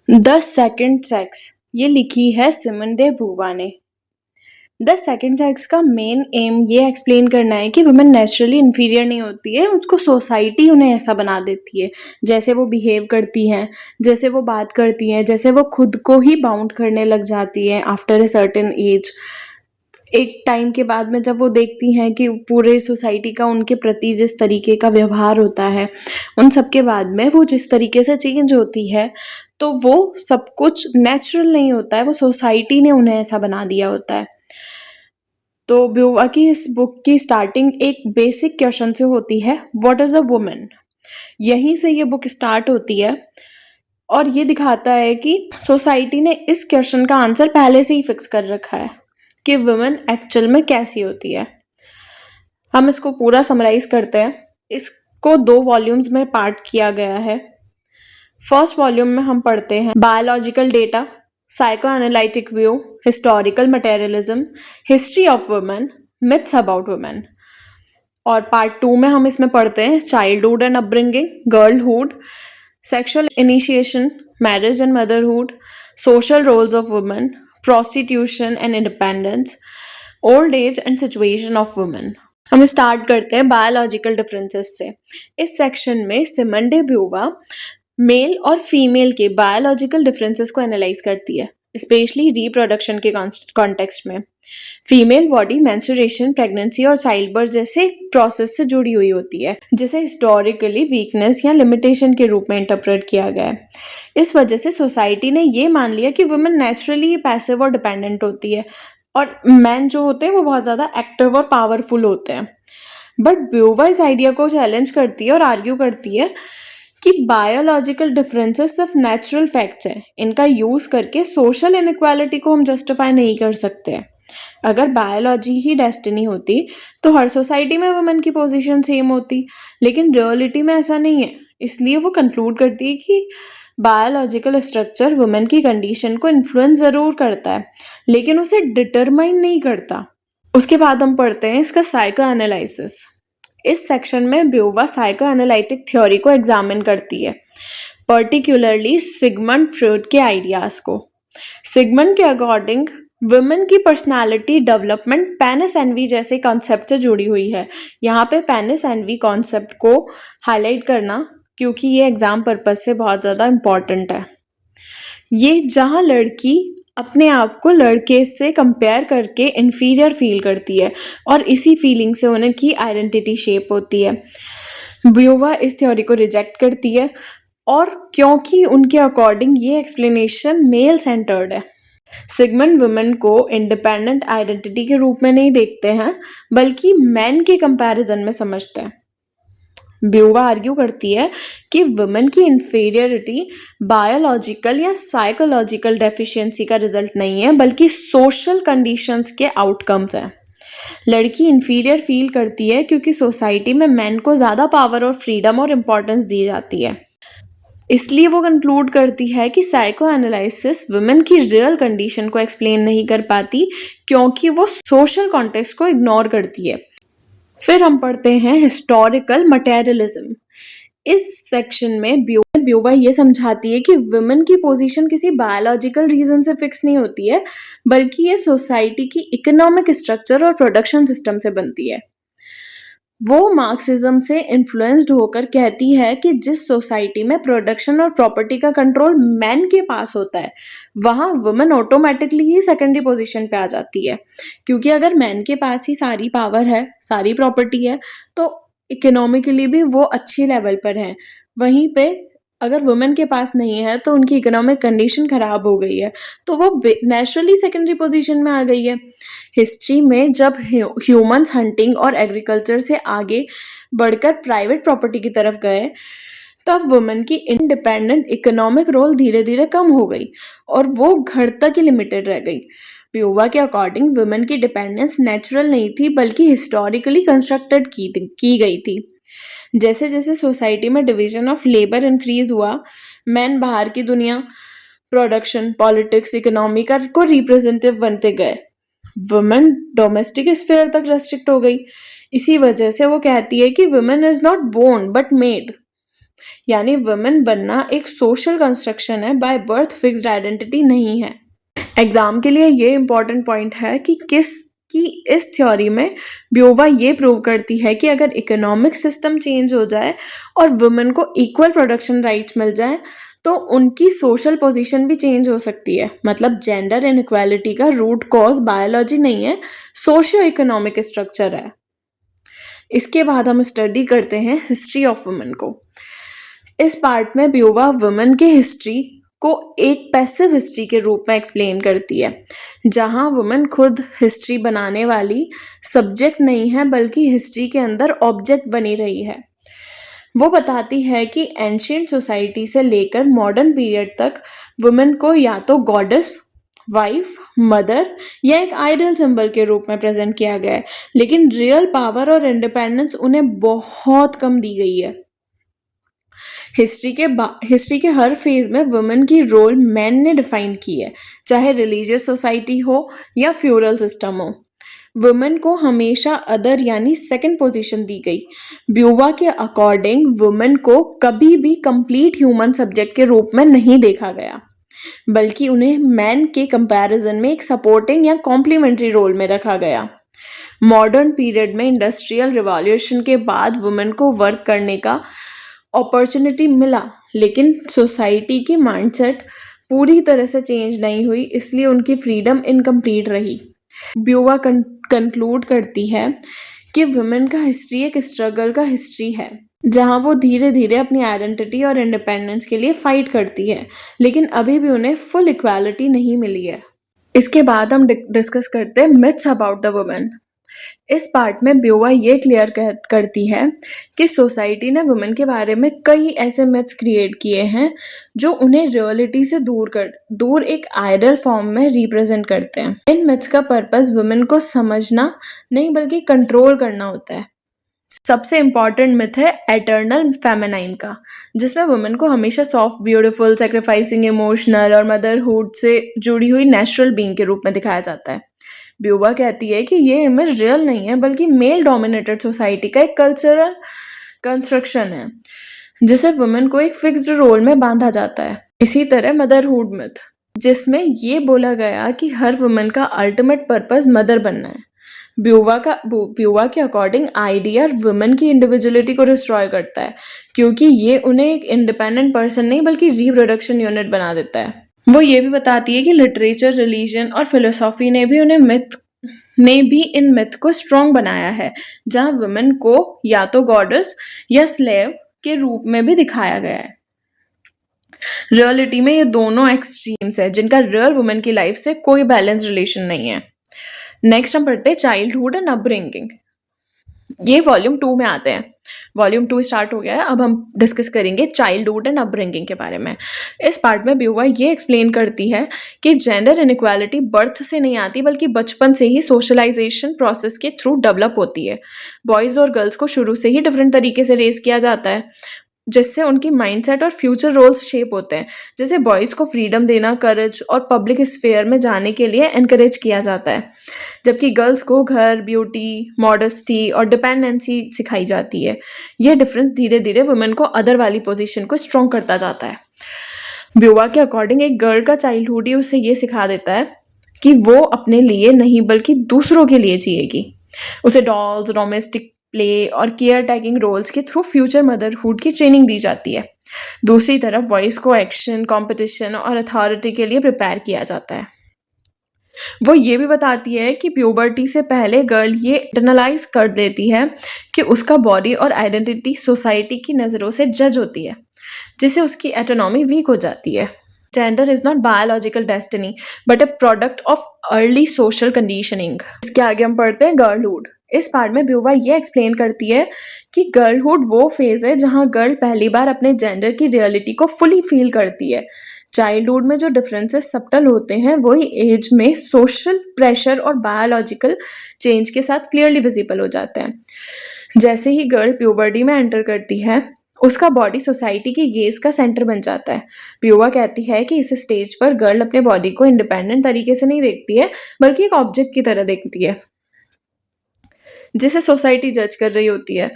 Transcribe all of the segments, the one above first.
The second sex ये लिखी है सिमन दे बूवा ने। द सेकंड सेक्स का मेन एम ये एक्सप्लेन करना है कि वुमेन नेचुरली इन्फीरियर नहीं होती है, उसको सोसाइटी उन्हें ऐसा बना देती है। जैसे वो बिहेव करती हैं, जैसे वो बात करती हैं, जैसे वो खुद को ही बाउंड करने लग जाती हैं आफ्टर अ सर्टेन एज। एक टाइम के बाद में जब वो देखती हैं कि पूरे सोसाइटी का उनके प्रति जिस तरीके का व्यवहार होता है, उन सब के बाद में वो जिस तरीके से चेंज होती है, तो वो सब कुछ नेचुरल नहीं होता है, वो सोसाइटी ने उन्हें ऐसा बना दिया होता है। तो ब्यूवा की इस बुक की स्टार्टिंग एक बेसिक क्वेश्चन से होती है, व्हाट इज अ वुमन। यहीं से ये बुक स्टार्ट होती है और ये दिखाता है कि सोसाइटी ने इस क्वेश्चन का आंसर पहले से ही फिक्स कर रखा है कि वुमेन एक्चुअल में कैसी होती है। हम इसको पूरा समराइज करते हैं। इसको 2 वॉल्यूम्स में पार्ट किया गया है। फर्स्ट वॉल्यूम में हम पढ़ते हैं biological data, psycho analytic view, historical materialism, history of women, myths about women. और पार्ट 2 में हम इसमें पढ़ते हैं childhood and upbringing, girlhood, sexual initiation, marriage and motherhood, social roles of women, prostitution and independence, old age and situation of women. हम start करते हैं biological differences से। इस सेक्शन में सिमन डे ब्यूवा मेल और फीमेल के biological differences को analyse करती है, स्पेशली रिप्रोडक्शन के कॉन्टेक्स्ट में। फीमेल बॉडी मेंस्ट्रुएशन, प्रेगनेंसी और चाइल्ड बर्थ जैसे प्रोसेस से जुड़ी हुई होती है, जिसे हिस्टोरिकली वीकनेस या लिमिटेशन के रूप में इंटरप्रेट किया गया है। इस वजह से सोसाइटी ने ये मान लिया कि वुमेन नेचुरली पैसिव और डिपेंडेंट होती है और मैन जो होते हैं वो बहुत ज़्यादा एक्टिव और पावरफुल होते हैं। बट ब्यूवा इस आइडिया को चैलेंज करती है और आर्ग्यू करती है कि बायोलॉजिकल डिफरेंसेस सिर्फ नेचुरल फैक्ट्स हैं, इनका यूज़ करके सोशल इनइक्वालिटी को हम जस्टिफाई नहीं कर सकते। अगर बायोलॉजी ही डेस्टिनी होती तो हर सोसाइटी में वुमेन की पोजीशन सेम होती, लेकिन रियलिटी में ऐसा नहीं है। इसलिए वो कंक्लूड करती है कि बायोलॉजिकल स्ट्रक्चर वुमेन की कंडीशन को इन्फ्लुएंस ज़रूर करता है, लेकिन उसे डिटरमाइन नहीं करता। उसके बाद हम पढ़ते हैं इसका साइको एनालिसिस। इस सेक्शन में ब्यूवा साइको एनालिटिक थ्योरी को एग्जामिन करती है, पर्टिकुलरली सिगमंड फ्रॉइड के आइडियाज को। सिगमंड के अकॉर्डिंग वुमेन की पर्सनालिटी डेवलपमेंट पेनिस एनवी जैसे कॉन्सेप्ट से जुड़ी हुई है। यहाँ पे पेनिस एनवी कॉन्सेप्ट को हाईलाइट करना, क्योंकि ये एग्जाम पर्पज से बहुत ज़्यादा इम्पॉर्टेंट है। ये जहाँ लड़की अपने आप को लड़के से कंपेयर करके इन्फीरियर फील करती है और इसी फीलिंग से उनकी आइडेंटिटी शेप होती है। ब्यूवा इस थ्योरी को रिजेक्ट करती है, और क्योंकि उनके अकॉर्डिंग ये एक्सप्लेनेशन मेल सेंटर्ड है। सिगमंड वुमेन को इंडिपेंडेंट आइडेंटिटी के रूप में नहीं देखते हैं, बल्कि मैन के कंपैरिजन में समझते हैं। ब्यूवा आर्ग्यू करती है कि वुमेन की इन्फीरियरिटी बायोलॉजिकल या साइकोलॉजिकल डेफिशिएंसी का रिजल्ट नहीं है, बल्कि सोशल कंडीशंस के आउटकम्स हैं। लड़की इन्फीरियर फील करती है क्योंकि सोसाइटी में मैन को ज़्यादा पावर और फ्रीडम और इम्पोर्टेंस दी जाती है। इसलिए वो कंक्लूड करती है कि साइको एनालिसिस वुमेन की रियल कंडीशन को एक्सप्लेन नहीं कर पाती, क्योंकि वो सोशल कॉन्टेक्स्ट को इग्नोर करती है। फिर हम पढ़ते हैं हिस्टोरिकल मटेरियलिज्म। इस सेक्शन में ब्यूवा ये समझाती है कि वुमेन की पोजीशन किसी बायोलॉजिकल रीजन से फिक्स नहीं होती है, बल्कि ये सोसाइटी की इकोनॉमिक स्ट्रक्चर और प्रोडक्शन सिस्टम से बनती है। वो मार्क्सिज्म से इन्फ्लुएंस्ड होकर कहती है कि जिस सोसाइटी में प्रोडक्शन और प्रॉपर्टी का कंट्रोल मैन के पास होता है, वहाँ वुमेन ऑटोमेटिकली ही सेकेंडरी पोजीशन पे आ जाती है, क्योंकि अगर मैन के पास ही सारी पावर है, सारी प्रॉपर्टी है, तो इकोनॉमिकली भी वो अच्छी लेवल पर है। वहीं पे अगर वुमेन के पास नहीं है तो उनकी इकोनॉमिक कंडीशन खराब हो गई है, तो वो नेचुरली सेकेंडरी पोजीशन में आ गई है। हिस्ट्री में जब ह्यूमंस हंटिंग और एग्रीकल्चर से आगे बढ़कर प्राइवेट प्रॉपर्टी की तरफ गए, तब वुमेन की इंडिपेंडेंट इकोनॉमिक रोल धीरे धीरे कम हो गई और वो घर तक ही लिमिटेड रह गई। ब्यूवा के अकॉर्डिंग वुमेन की डिपेंडेंस नेचुरल नहीं थी, बल्कि हिस्टोरिकली कंस्ट्रक्टेड की गई थी। जैसे जैसे सोसाइटी में डिवीजन ऑफ लेबर इंक्रीज हुआ, मैन बाहर की दुनिया, प्रोडक्शन, पॉलिटिक्स, इकोनॉमी को रिप्रेजेंटेटिव बनते गए। वुमेन डोमेस्टिक स्फीयर तक रेस्ट्रिक्ट हो गई। इसी वजह से वो कहती है कि women is not born but made. यानी वुमेन बनना एक सोशल कंस्ट्रक्शन है, बाय बर्थ फिक्स्ड आइडेंटिटी नहीं है। एग्जाम के लिए ये इंपॉर्टेंट पॉइंट है कि इस थ्योरी में ब्योवा ये प्रूव करती है कि अगर इकोनॉमिक सिस्टम चेंज हो जाए और वुमेन को इक्वल प्रोडक्शन राइट्स मिल जाए तो उनकी सोशल पोजीशन भी चेंज हो सकती है। मतलब जेंडर इनइक्वालिटी का रूट कॉज बायोलॉजी नहीं है, सोशियो इकोनॉमिक स्ट्रक्चर है। इसके बाद हम स्टडी करते हैं हिस्ट्री ऑफ वुमेन को। इस पार्ट में ब्योवा वुमेन के हिस्ट्री को एक पैसिव हिस्ट्री के रूप में एक्सप्लेन करती है, जहां वुमेन खुद हिस्ट्री बनाने वाली सब्जेक्ट नहीं है बल्कि हिस्ट्री के अंदर ऑब्जेक्ट बनी रही है। वो बताती है कि एंशियंट सोसाइटी से लेकर मॉडर्न पीरियड तक वुमेन को या तो गॉडेस, वाइफ, मदर या एक आइडल सिंबल के रूप में प्रेजेंट किया गया है, लेकिन रियल पावर और इंडिपेंडेंस उन्हें बहुत कम दी गई है। हिस्ट्री के हर फेज में वुमेन की रोल मैन ने डिफाइन की है, चाहे रिलीजियस सोसाइटी हो या फ्यूडल सिस्टम हो। वुमेन को हमेशा अदर यानी सेकंड पोजीशन दी गई। ब्यूवा के अकॉर्डिंग वुमेन को कभी भी कंप्लीट ह्यूमन सब्जेक्ट के रूप में नहीं देखा गया, बल्कि उन्हें मैन के कंपैरिजन में एक सपोर्टिंग या कॉम्प्लीमेंट्री रोल में रखा गया। मॉडर्न पीरियड में इंडस्ट्रियल रिवॉल्यूशन के बाद वुमेन को वर्क करने का अपॉर्चुनिटी मिला, लेकिन सोसाइटी की माइंडसेट पूरी तरह से चेंज नहीं हुई, इसलिए उनकी फ्रीडम इनकम्प्लीट रही। ब्यूवा कंक्लूड करती है कि वुमेन का हिस्ट्री एक स्ट्रगल का हिस्ट्री है, जहां वो धीरे धीरे अपनी आइडेंटिटी और इंडिपेंडेंस के लिए फाइट करती है, लेकिन अभी भी उन्हें फुल इक्वालिटी नहीं मिली है। इसके बाद हम डिस्कस करते हैं मिथ्स अबाउट द वुमेन। इस पार्ट में ब्योवा ये क्लियर करती है कि सोसाइटी ने वुमेन के बारे में कई ऐसे मिथ्स क्रिएट किए हैं जो उन्हें रियलिटी से दूर एक आइडल फॉर्म में रिप्रेजेंट करते हैं। इन मिथ्स का पर्पस वुमेन को समझना नहीं बल्कि कंट्रोल करना होता है। सबसे इम्पॉर्टेंट मिथ है एटर्नल फेमिनाइन का, जिसमें वुमेन को हमेशा सॉफ्ट, ब्यूटीफुल, सैक्रिफाइसिंग, इमोशनल और मदरहुड से जुड़ी हुई नेचुरल बीइंग के रूप में दिखाया जाता है। ब्यूबा कहती है कि ये इमेज रियल नहीं है बल्कि मेल डोमिनेटेड सोसाइटी का एक कल्चरल कंस्ट्रक्शन है, जिसे वुमेन को एक फिक्स्ड रोल में बांधा जाता है। इसी तरह मदरहुड मिथ, जिसमें ये बोला गया कि हर वुमेन का अल्टीमेट पर्पस मदर बनना है। ब्यूवा के अकॉर्डिंग आइडिया वुमेन की इंडिविजुअलिटी को डिस्ट्रॉय करता है, क्योंकि ये उन्हें एक इंडिपेंडेंट पर्सन नहीं बल्कि रिप्रोडक्शन यूनिट बना देता है। वो ये भी बताती है कि लिटरेचर, रिलीजन और फिलोसॉफी ने भी इन मिथ को स्ट्रॉन्ग बनाया है, जहां वुमेन को या तो गॉडेस या स्लेव के रूप में भी दिखाया गया है। रियलिटी में ये दोनों एक्सट्रीम्स है, जिनका रियल वुमेन की लाइफ से कोई बैलेंस रिलेशन नहीं है। नेक्स्ट हम पढ़ते हैं चाइल्डहुड एंड अपब्रिंगिंग। ये वॉल्यूम 2 में आते हैं। वॉल्यूम 2 स्टार्ट हो गया है, अब हम डिस्कस करेंगे चाइल्डहुड एंड अपब्रिंगिंग के बारे में। इस पार्ट में ब्यूवा ये एक्सप्लेन करती है कि जेंडर इनइक्वालिटी बर्थ से नहीं आती बल्कि बचपन से ही सोशलाइजेशन प्रोसेस के थ्रू डेवलप होती है। बॉयज़ और गर्ल्स को शुरू से ही डिफरेंट तरीके से रेज किया जाता है, जिससे उनकी माइंडसेट और फ्यूचर रोल्स शेप होते हैं। जैसे बॉयज़ को फ्रीडम देना, करेज और पब्लिक स्फेयर में जाने के लिए एनकरेज किया जाता है, जबकि गर्ल्स को घर, ब्यूटी, मॉडेस्टी और डिपेंडेंसी सिखाई जाती है। यह डिफरेंस धीरे धीरे वुमेन को अदर वाली पोजीशन को स्ट्रॉन्ग करता जाता है। ब्यूवा के अकॉर्डिंग एक गर्ल का चाइल्डहुड ही उसे ये सिखा देता है कि वो अपने लिए नहीं बल्कि दूसरों के लिए जिएगी। उसे डॉल्स, डोमेस्टिक प्ले और केयर टेकिंग रोल्स के थ्रू फ्यूचर मदरहुड की ट्रेनिंग दी जाती है। दूसरी तरफ बॉयज़ को एक्शन, कंपटीशन और अथॉरिटी के लिए प्रिपेयर किया जाता है। वो ये भी बताती है कि प्यूबर्टी से पहले गर्ल ये इंटरनलाइज कर देती है कि उसका बॉडी और आइडेंटिटी सोसाइटी की नज़रों से जज होती है, जिससे उसकी एटोनॉमी वीक हो जाती है। Gender is not biological destiny but a product of early social conditioning. इसके आगे हम पढ़ते हैं गर्लहुड। इस पार्ट में ब्यूवा ये एक्सप्लेन करती है कि गर्लहुड वो फेज है जहां गर्ल पहली बार अपने जेंडर की रियलिटी को फुली फील करती है। चाइल्डहुड में जो डिफरेंसेस सब्टल होते हैं वही एज में सोशल प्रेशर और बायोलॉजिकल चेंज के साथ क्लियरली विजिबल हो जाते हैं। जैसे ही गर्ल प्यूबर्टी में एंटर करती है, उसका बॉडी सोसाइटी की गेज का सेंटर बन जाता है। ब्यूवा कहती है कि इस स्टेज पर गर्ल अपने बॉडी को इंडिपेंडेंट तरीके से नहीं देखती है बल्कि एक ऑब्जेक्ट की तरह देखती है, जिसे सोसाइटी जज कर रही होती है।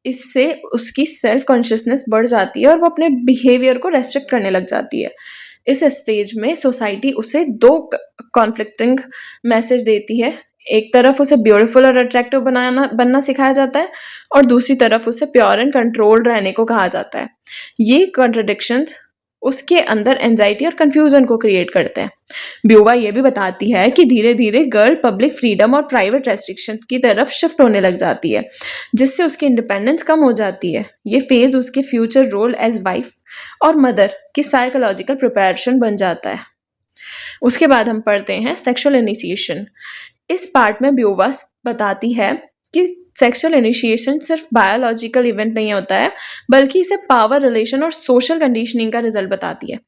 इससे उसकी सेल्फ कॉन्शियसनेस बढ़ जाती है और वो अपने बिहेवियर को रेस्ट्रिक्ट करने लग जाती है। इस स्टेज में सोसाइटी उसे दो कॉन्फ्लिक्टिंग मैसेज देती है। एक तरफ उसे ब्यूटीफुल और अट्रैक्टिव बनना सिखाया जाता है और दूसरी तरफ उसे प्योर एंड कंट्रोल्ड रहने को कहा जाता है। ये कॉन्ट्रडिक्शंस उसके अंदर एंजाइटी और कंफ्यूजन को क्रिएट करते हैं। ब्यूवा ये भी बताती है कि धीरे धीरे गर्ल पब्लिक फ्रीडम और प्राइवेट रेस्ट्रिक्शन की तरफ शिफ्ट होने लग जाती है, जिससे उसकी इंडिपेंडेंस कम हो जाती है। ये फेज उसके फ्यूचर रोल एज वाइफ और मदर की साइकोलॉजिकल प्रिपरेशन बन जाता है। उसके बाद हम पढ़ते हैं सेक्सुअल इनिशिएशन। इस पार्ट में ब्यूवा बताती है कि सेक्सुअल इनिशिएशन सिर्फ बायोलॉजिकल इवेंट नहीं होता है, बल्कि इसे पावर रिलेशन और सोशल कंडीशनिंग का रिजल्ट बताती है।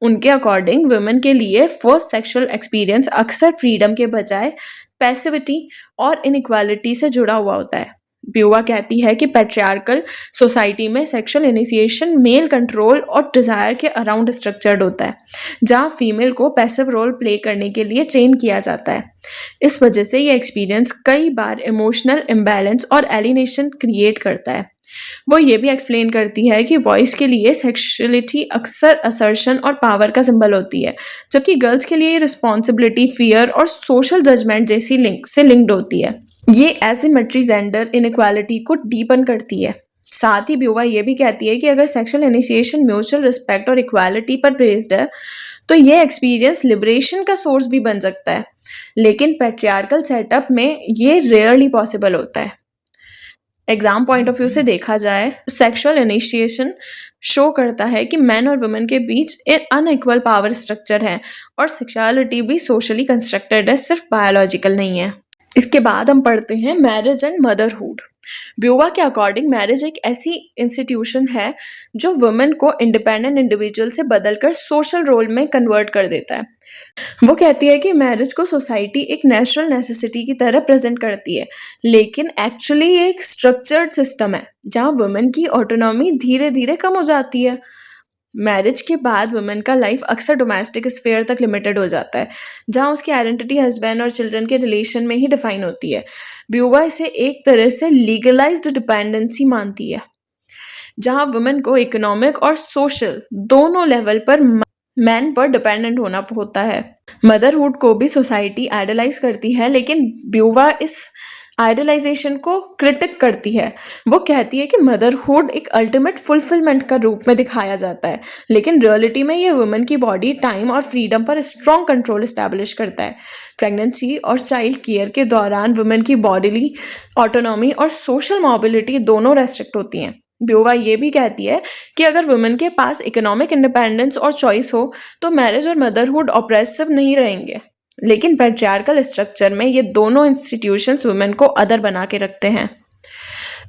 उनके अकॉर्डिंग वुमेन के लिए फर्स्ट सेक्सुअल एक्सपीरियंस अक्सर फ्रीडम के बजाय पैसिविटी और इनइक्वालिटी से जुड़ा हुआ होता है। ब्यूवा कहती है कि पैट्रियार्कल सोसाइटी में सेक्सुअल इनिशिएशन मेल कंट्रोल और डिजायर के अराउंड स्ट्रक्चर्ड होता है, जहाँ फीमेल को पैसिव रोल प्ले करने के लिए ट्रेन किया जाता है। इस वजह से ये एक्सपीरियंस कई बार इमोशनल इम्बैलेंस और एलिनेशन क्रिएट करता है। वो ये भी एक्सप्लेन करती है कि बॉयज़ के लिए सेक्सुअलिटी अक्सर असर्शन और पावर का सिंबल होती है, जबकि गर्ल्स के लिए रिस्पॉन्सिबिलिटी, फियर और सोशल जजमेंट जैसी लिंक से लिंक्ड होती है। ये एसिमेट्री जेंडर इनइक्वालिटी को डीपन करती है। साथ ही ब्यूवा ये भी कहती है कि अगर सेक्सुअल इनिशिएशन म्यूचुअल रिस्पेक्ट और इक्वालिटी पर बेस्ड है, तो ये एक्सपीरियंस लिबरेशन का सोर्स भी बन सकता है, लेकिन पैट्रियार्कल सेटअप में ये रेयरली पॉसिबल होता है। एग्जाम पॉइंट ऑफ व्यू से देखा जाए, सेक्सुअल इनिशिएशन शो करता है कि मैन और वुमेन के बीच अनइक्वल पावर स्ट्रक्चर है और सेक्सुअलिटी भी सोशली कंस्ट्रक्टेड है, सिर्फ बायोलॉजिकल नहीं है। इसके बाद हम पढ़ते हैं मैरिज एंड मदरहुड। ब्यूवा के अकॉर्डिंग मैरिज एक ऐसी इंस्टीट्यूशन है जो वुमेन को इंडिपेंडेंट इंडिविजुअल से बदलकर सोशल रोल में कन्वर्ट कर देता है। वो कहती है कि मैरिज को सोसाइटी एक नेचुरल नेसेसिटी की तरह प्रेजेंट करती है, लेकिन एक्चुअली ये एक स्ट्रक्चर्ड सिस्टम है जहाँ वुमेन की ऑटोनॉमी धीरे धीरे कम हो जाती है। मैरिज के बाद वुमेन का लाइफ अक्सर डोमेस्टिक स्फेयर तक लिमिटेड हो जाता है, जहाँ उसकी आइडेंटिटी हस्बैंड और चिल्ड्रन के रिलेशन में ही डिफाइन होती है। ब्यूवा इसे एक तरह से लीगलाइज्ड डिपेंडेंसी मानती है, जहाँ वुमेन को इकोनॉमिक और सोशल दोनों लेवल पर मैन पर डिपेंडेंट होना होता है। मदरहुड को भी सोसाइटी आइडलाइज करती है, लेकिन ब्यूवा इस आइडलाइजेशन को क्रिटिक करती है। वो कहती है कि मदरहुड एक अल्टीमेट फुलफिलमेंट का रूप में दिखाया जाता है, लेकिन रियलिटी में ये वुमेन की बॉडी, टाइम और फ्रीडम पर स्ट्रॉन्ग कंट्रोल इस्टेब्लिश करता है। प्रेगनेंसी और चाइल्ड केयर के दौरान वुमेन की बॉडीली ऑटोनॉमी और सोशल मोबिलिटी दोनों रेस्ट्रिक्ट होती हैं। ब्यूवा ये भी कहती है कि अगर वुमेन के पास इकोनॉमिक इंडिपेंडेंस और चॉइस हो तो मैरिज और मदरहुड ऑप्रेसिव नहीं रहेंगे, लेकिन पैट्रियार्कल स्ट्रक्चर में ये दोनों इंस्टीट्यूशंस वुमेन को अदर बना के रखते हैं।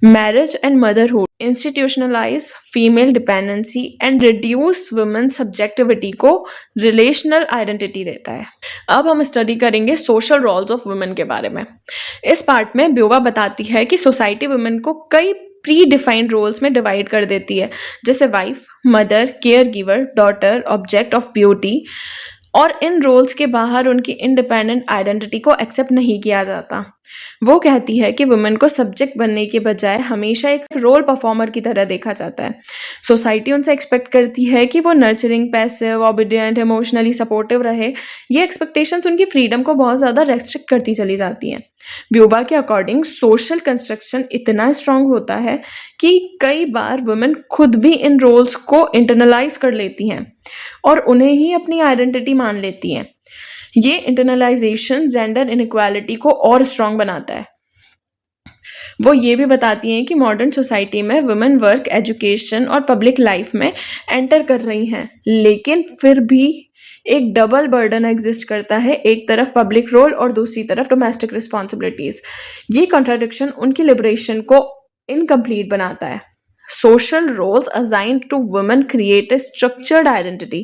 Marriage and motherhood institutionalize female dependency and reduce women subjectivity को रिलेशनल आइडेंटिटी देता है। अब हम स्टडी करेंगे सोशल रोल्स ऑफ वुमेन के बारे में। इस पार्ट में ब्यूवा बताती है कि सोसाइटी वुमेन को कई प्री डिफाइंड रोल्स में डिवाइड कर देती है, जैसे wife, mother, care giver, daughter, object of beauty, और इन रोल्स के बाहर उनकी इंडिपेंडेंट आइडेंटिटी को एक्सेप्ट नहीं किया जाता। वो कहती है कि वुमेन को सब्जेक्ट बनने के बजाय हमेशा एक रोल परफॉर्मर की तरह देखा जाता है। सोसाइटी उनसे एक्सपेक्ट करती है कि वो nurturing, passive, obedient, emotionally supportive रहे। ये एक्सपेक्टेशंस उनकी फ्रीडम को बहुत ज़्यादा रेस्ट्रिक्ट करती चली जाती हैं। ब्यूवा के अकॉर्डिंग सोशल कंस्ट्रक्शन इतना स्ट्रांग होता है कि कई बार वुमेन खुद भी इन रोल्स को इंटरनलाइज कर लेती हैं और उन्हें ही अपनी आइडेंटिटी मान लेती हैं। ये इंटरनलाइजेशन जेंडर इनइक्वालिटी को और स्ट्रांग बनाता है। वो ये भी बताती हैं कि मॉडर्न सोसाइटी में वुमेन वर्क, एजुकेशन और पब्लिक लाइफ में एंटर कर रही हैं, लेकिन फिर भी एक डबल बर्डन एग्जिस्ट करता है, एक तरफ पब्लिक रोल और दूसरी तरफ डोमेस्टिक रिस्पॉन्सिबिलिटीज। ये कॉन्ट्राडिक्शन उनकी लिबरेशन को इनकम्प्लीट बनाता है। Social roles assigned to women create a structured identity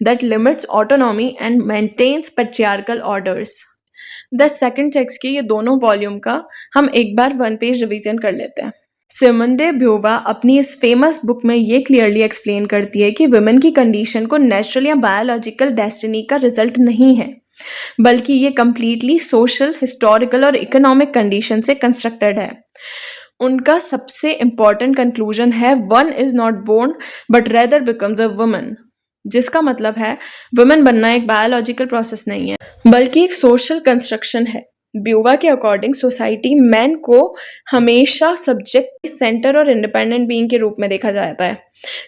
that limits autonomy and maintains patriarchal orders. The second text के ये दोनों वॉल्यूम का हम एक बार 1 पेज रिवीजन कर लेते हैं। सिमोन दे ब्यूवा अपनी इस फेमस बुक में ये क्लियरली एक्सप्लेन करती है कि वुमेन की कंडीशन को नेचुरल या बायोलॉजिकल डेस्टिनी का रिजल्ट नहीं है, बल्कि ये कम्प्लीटली सोशल, हिस्टोरिकल और इकोनॉमिक कंडीशन से कंस्ट्रक्टेड है। उनका सबसे इम्पॉर्टेंट कंक्लूजन है one is not born but rather becomes a woman, जिसका मतलब है वुमन बनना एक बायोलॉजिकल प्रोसेस नहीं है बल्कि एक सोशल कंस्ट्रक्शन है। ब्यूवा के अकॉर्डिंग सोसाइटी मैन को हमेशा सब्जेक्ट, सेंटर और इंडिपेंडेंट बीइंग के रूप में देखा जाता है,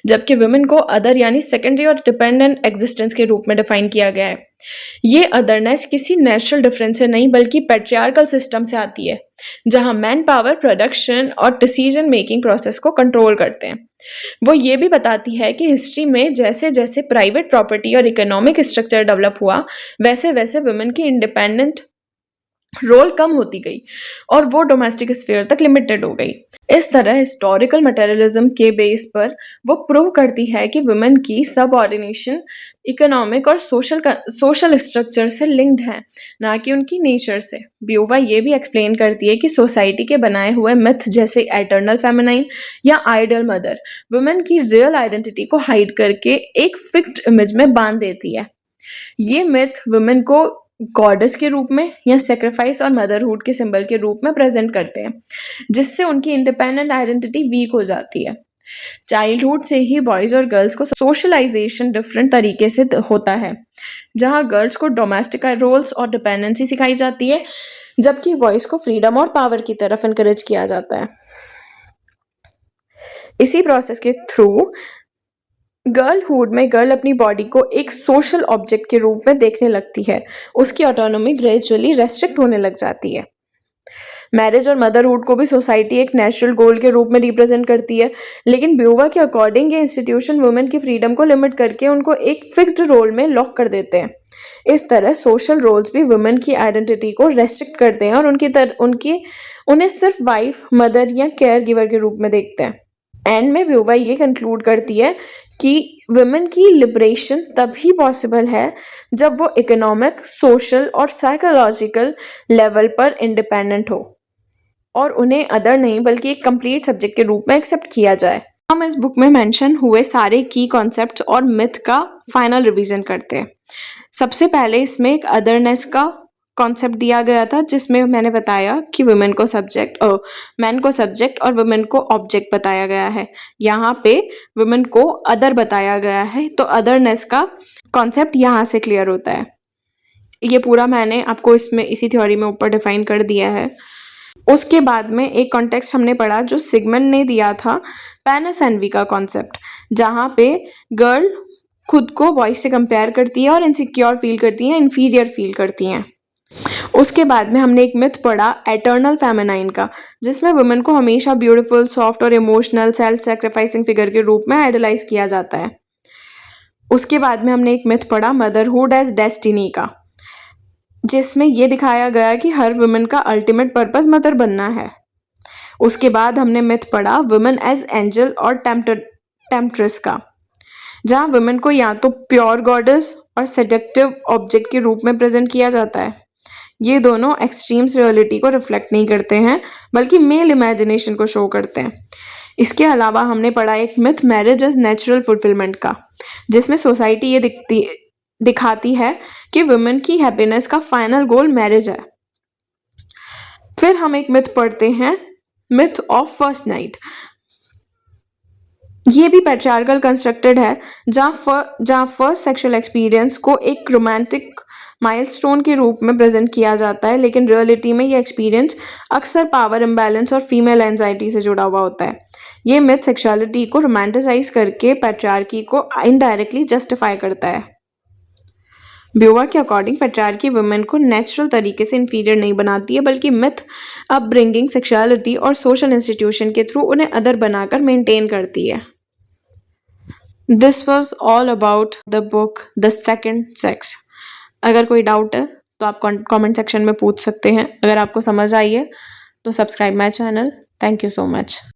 जबकि वुमेन को अदर यानी सेकेंडरी और डिपेंडेंट एग्जिस्टेंस के रूप में डिफाइन किया गया है। ये अदरनेस किसी नेचुरल डिफरेंस से नहीं बल्कि पैट्रियार्कल सिस्टम से आती है, जहां मैन पावर प्रोडक्शन और डिसीजन मेकिंग प्रोसेस को कंट्रोल करते हैं। वो ये भी बताती है कि हिस्ट्री में जैसे जैसे प्राइवेट प्रॉपर्टी और इकोनॉमिक स्ट्रक्चर डेवलप हुआ, वैसे वैसे वुमेन की इंडिपेंडेंट रोल कम होती गई और वो डोमेस्टिक स्फीयर तक लिमिटेड हो गई। इस तरह हिस्टोरिकल मटेरियलिज्म के बेस पर वो प्रूव करती है कि वुमेन की सबऑर्डिनेशन इकोनॉमिक और सोशल स्ट्रक्चर से लिंक्ड है, ना कि उनकी नेचर से। ब्यूवा ये भी एक्सप्लेन करती है कि सोसाइटी के बनाए हुए मिथ जैसे एटर्नल फेमिनाइन या आइडल मदर वुमेन की रियल आइडेंटिटी को हाइड करके एक फिक्स्ड इमेज में बांध देती है। ये मिथ वुमेन को गॉडेस के रूप में या सेक्रीफाइस और मदरहुड के सिंबल के रूप में प्रेजेंट करते हैं, जिससे उनकी इंडिपेंडेंट आइडेंटिटी वीक हो जाती है। चाइल्डहुड से ही बॉयज और गर्ल्स को सोशलाइजेशन डिफरेंट तरीके से होता है, जहां गर्ल्स को डोमेस्टिक रोल्स और डिपेंडेंसी सिखाई जाती है, जबकि बॉयज को फ्रीडम और पावर की तरफ इनकरेज किया जाता है। इसी प्रोसेस के थ्रू गर्लहुड में गर्ल अपनी बॉडी को एक सोशल ऑब्जेक्ट के रूप में देखने लगती है, उसकी ऑटोनॉमी ग्रेजुअली रेस्ट्रिक्ट होने लग जाती है। मैरिज और मदरहुड को भी सोसाइटी एक नेचुरल गोल के रूप में रिप्रेजेंट करती है, लेकिन ब्यूवा के अकॉर्डिंग ये इंस्टीट्यूशन वुमेन की फ्रीडम को लिमिट करके उनको एक फिक्स्ड रोल में लॉक कर देते हैं। इस तरह सोशल रोल्स भी वुमेन की आइडेंटिटी को रेस्ट्रिक्ट करते हैं और उन्हें सिर्फ वाइफ, मदर या केयर गिवर के रूप में देखते हैं। एंड में ब्यूवा ये कंक्लूड करती है कि वुमेन की लिबरेशन तभी पॉसिबल है जब वो इकोनॉमिक, सोशल और साइकोलॉजिकल लेवल पर इंडिपेंडेंट हो और उन्हें अदर नहीं बल्कि एक कंप्लीट सब्जेक्ट के रूप में एक्सेप्ट किया जाए। हम इस बुक में मेंशन हुए सारे की कॉन्सेप्ट्स और मिथ का फाइनल रिवीजन करते हैं। सबसे पहले इसमें एक अदरनेस का कॉन्सेप्ट दिया गया था, जिसमें मैंने बताया कि मैन को सब्जेक्ट और वुमेन को ऑब्जेक्ट बताया गया है। यहाँ पे वुमेन को अदर बताया गया है, तो अदरनेस का कॉन्सेप्ट यहाँ से क्लियर होता है। ये पूरा मैंने आपको इसमें इसी थ्योरी में ऊपर डिफाइन कर दिया है। उसके बाद में एक कॉन्टेक्स्ट हमने पढ़ा जो सिगमंड ने दिया था, पैनस एनवी का कॉन्सेप्ट, जहाँ पे गर्ल खुद को बॉयज से कंपेयर करती है और इनसिक्योर फील करती हैं, इन्फीरियर फील करती हैं। उसके बाद में हमने एक मिथ पढ़ा एटर्नल फेमिनाइन का, जिसमें वुमेन को हमेशा ब्यूटीफुल, सॉफ्ट और इमोशनल, सेल्फ सैक्रिफाइसिंग फिगर के रूप में आइडलाइज किया जाता है। उसके बाद में हमने एक मिथ पढ़ा मदरहुड एज डेस्टिनी का, जिसमें यह दिखाया गया कि हर वुमेन का अल्टीमेट पर्पस मदर बनना है। उसके बाद हमने मिथ पढ़ा वुमेन एज एंजल और टेम्पट्रेस का, जहां वुमेन को या तो प्योर गॉडेस और सेडक्टिव ऑब्जेक्ट के रूप में प्रेजेंट किया जाता है। ये दोनों एक्सट्रीम्स रियलिटी को रिफ्लेक्ट नहीं करते हैं बल्कि मेल इमेजिनेशन को शो करते हैं। इसके अलावा हमने पढ़ा एक myth marriage as natural fulfillment का, जिसमें सोसाइटी ये दिखाती है कि वुमेन की हैप्पीनेस का फाइनल गोल मैरिज है। फिर हम एक मिथ पढ़ते हैं मिथ ऑफ फर्स्ट नाइट। ये भी पैट्रियार्कल कंस्ट्रक्टेड है, जहाँ फर्स्ट सेक्सुअल एक्सपीरियंस को एक रोमांटिक माइलस्टोन के रूप में प्रेजेंट किया जाता है, लेकिन रियलिटी में ये एक्सपीरियंस अक्सर पावर इम्बैलेंस और फीमेल एंजाइटी से जुड़ा हुआ होता है। ये मिथ सेक्सुअलिटी को रोमांटिसाइज करके पैट्रियार्की को इनडायरेक्टली जस्टिफाई करता है। ब्यूवा के अकॉर्डिंग पैट्रियार्की वुमेन को नेचुरल तरीके से इंफीरियर नहीं बनाती है, बल्कि मिथ, अपब्रिंगिंग, सेक्सुअलिटी और सोशल इंस्टीट्यूशन के थ्रू उन्हें अदर बनाकर मेंटेन करती है। This was all about the book the second sex. अगर कोई डाउट है तो आप कमेंट सेक्शन में पूछ सकते हैं। अगर आपको समझ आई है तो subscribe my channel. Thank you so much.